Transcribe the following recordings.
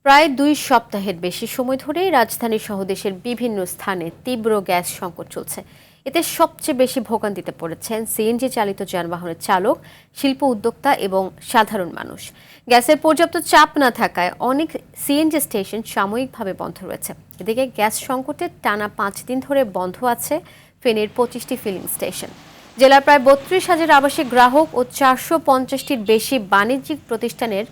প্রায় ২ সপ্তাহের বেশি সময় ধরেই রাজধানী সহ দেশের বিভিন্ন স্থানে তীব্র গ্যাস সংকট চলছে। এতে সবচেয়ে বেশি ভোগান্তিতে পড়েছেন সিএনজি চালিত যানবাহনের চালক, শিল্প উদ্যোক্তা এবং সাধারণ মানুষ। গ্যাসের পর্যাপ্ত চাপ না থাকায় অনেক সিএনজি স্টেশন সাময়িকভাবে বন্ধ রয়েছে। এদিকে গ্যাস সংকটে টানা ৫ দিন ধরে বন্ধ আছে ফেনীর ২৫টি ফিলিং স্টেশন। জেলার প্রায় ৩২,০০০ আবাসিক গ্রাহক ও ৪৫০টির বেশি বাণিজ্যিক প্রতিষ্ঠানের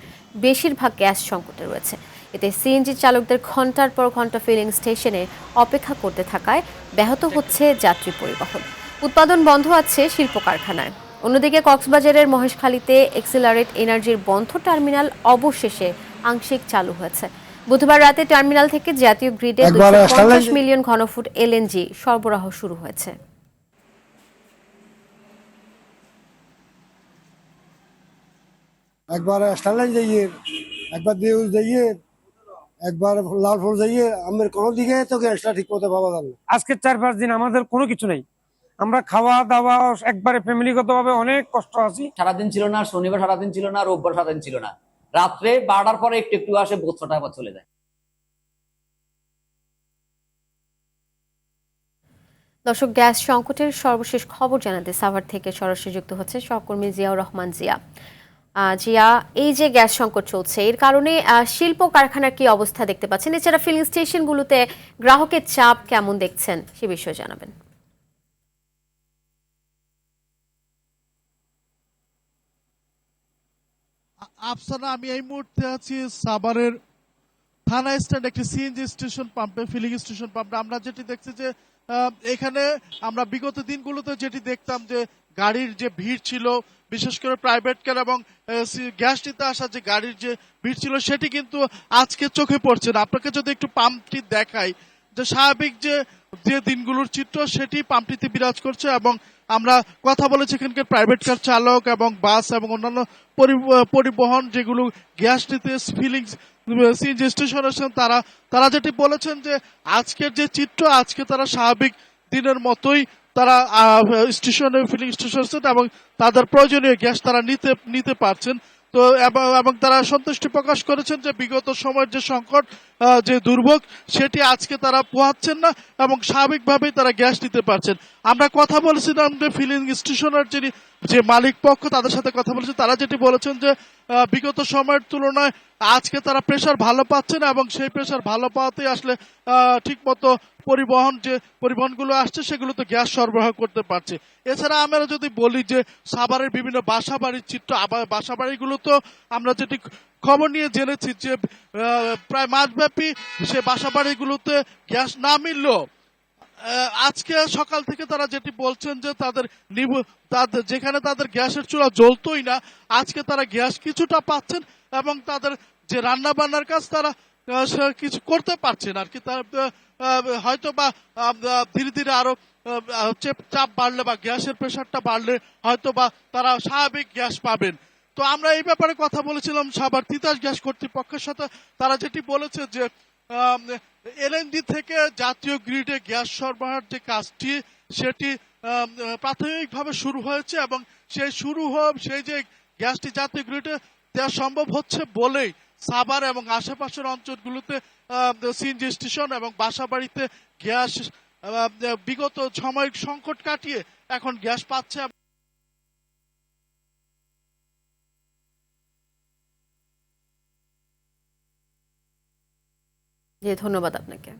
বেশিরভাগ গ্যাস সংকটে রয়েছে। এতে সিএনজি চালকদের ঘন্টার পর ঘন্টা ফিলিং স্টেশনে অপেক্ষা করতে থাকায় ব্যাহত হচ্ছে যাত্রী পরিবহন। উৎপাদন বন্ধ আছে শিল্প কারখানায়। অন্যদিকে কক্সবাজারের মহেশখালীতে এক্সিলারেট এনার্জির বন্ধ টার্মিনাল অবশেষে আংশিক চালু হয়েছে। বুধবার রাতে টার্মিনাল থেকে জাতীয় গ্রিডে ২৫০ মিলিয়ন ঘনফুট এলএনজি সরবরাহ শুরু হয়েছে। একবার স্টারলাইন যাইয়ে, একবার দেউল যাইয়ে, একবার লালপুর যাইয়ে, আমার কোনো দিকে তো গ্যাসটা ঠিক মতো পাওয়া যাবে না। আজকে ৪-৫ দিন আমাদের কোনো কিছু নেই। আমরা খাওয়া দাওয়া একবারে ফ্যামিলিগত ভাবে অনেক কষ্ট আছি। সারাদিন ছিল না, শনিবার সারাদিন ছিল না, রোববার সারাদিন ছিল না। রাত্রে ১২টার পরে একটু একটু আসে, ৬টা আবার চলে যায়। দর্শক, গ্যাস সংকটের সর্বশেষ খবর জানাতে সাভার থেকে সরাসরি যুক্ত হচ্ছে সহকর্মী জিয়াউর রহমান জিয়া। জিয়া, এই যে গ্যাস সংকট চলছে এর কারণে শিল্প কারখানার কি অবস্থা দেখতে পাচ্ছেন? এছাড়া ফিলিং স্টেশনগুলোতে গ্রাহকের চাপ কেমন দেখছেন সে বিষয়ে জানাবেন। আফসানা, আমি এই মুহূর্তে আছি সাভারের থানা স্ট্যান্ড একটি সিএনজি স্টেশন পাম্পে, ফিলিং স্টেশন পাম্পে। আমরা যেটি দেখছি যে এখানে আমরা বিগত দিনগুলোতে যেটি দেখতাম যে গাড়ির যে ভিড় ছিল, বিশেষ করে প্রাইভেট কার এবং গ্যাস নিতে আসা যে গাড়ির যে ভিড় ছিল, সেটি কিন্তু আজকে চোখে পড়ছে না। আপনাকে যদি একটু পাম্পটি দেখাই, যে স্বাভাবিক যে যে দিনগুলোর চিত্র সেটি পাম্পটিতে বিরাজ করছে। এবং আমরা কথা বলেছি এখানকার প্রাইভেট কার চালক এবং বাস এবং অন্যান্য পরিবহন যেগুলো গ্যাস নিতে ফিলিং সিএনজি স্টেশন আসেন, তারা যেটি বলেছেন যে আজকের যে চিত্র, আজকে তারা স্বাভাবিক দিনের মতোই তারা স্টেশনে ফিলিং স্টেশন এবং তাদের প্রয়োজনীয় গ্যাস তারা নিতে পারছেন। তো এবং তারা সন্তুষ্টি প্রকাশ করেছেন যে বিগত সময়ের যে সংকট, যে দুর্ভোগ, সেটি আজকে তারা পোহাচ্ছেন না এবং স্বাভাবিকভাবেই তারা গ্যাস নিতে পারছেন। আমরা কথা বলেছিলাম যে ফিলিং স্টেশনের যে মালিক পক্ষ, তাদের সাথে কথা বলেছি। তারা যেটি বলেছেন যে বিগত সময়ের তুলনায় আজকে তারা প্রেসার ভালো পাচ্ছেন এবং সেই প্রেসার ভালো পাওয়াতেই আসলে ঠিক মতো পরিবহনগুলো আসছে সেগুলোতে গ্যাস সরবরাহ করতে পারছে। এছাড়া আমরা যদি বলি যে সাভারের বিভিন্ন বাসা বাড়ির চিত্র, আবার বাসা বাড়িগুলো তো আমরা যেটি খবর নিয়ে জেনেছি যে প্রায় মাসব্যাপী সে বাসা বাড়িগুলোতে গ্যাস না মিললেও আজকে সকাল থেকে তারা যেটি বলছেন যে তাদের যেখানে তাদের গ্যাসের চুলা জ্বলতোই না, আজকে তারা গ্যাস কিছুটা পাচ্ছেন এবং তাদের যে রান্না বান্নার কাজ তারা কিছু করতে পারছেন আর কি। হয়তো বা ধীরে ধীরে আরো চাপ বাড়লে বা গ্যাসের প্রেশারটা বাড়লে হয়তো বা তারা স্বাভাবিক গ্যাস পাবেন। তো আমরা এই ব্যাপারে কথা বলেছিলাম সাভার তিতাস গ্যাস কর্তৃপক্ষের সাথে। তারা যেটি বলেছে যে এলএনজি থেকে জাতীয় গ্রিডে গ্যাস সরবরাহের যে কাজটি, সেটি প্রাথমিকভাবে শুরু হয়েছে এবং সেই যে গ্যাসটি জাতীয় গ্রিডে দেওয়া সম্ভব হচ্ছে বলেই সাভার এবং আশেপাশের অঞ্চলগুলোতে সিএনজি স্টেশন এবং বাসাবাড়িতে গ্যাস বিগত সাময়িক সংকট কাটিয়ে এখন গ্যাস পাচ্ছে। জি, ধন্যবাদ আপনাকে।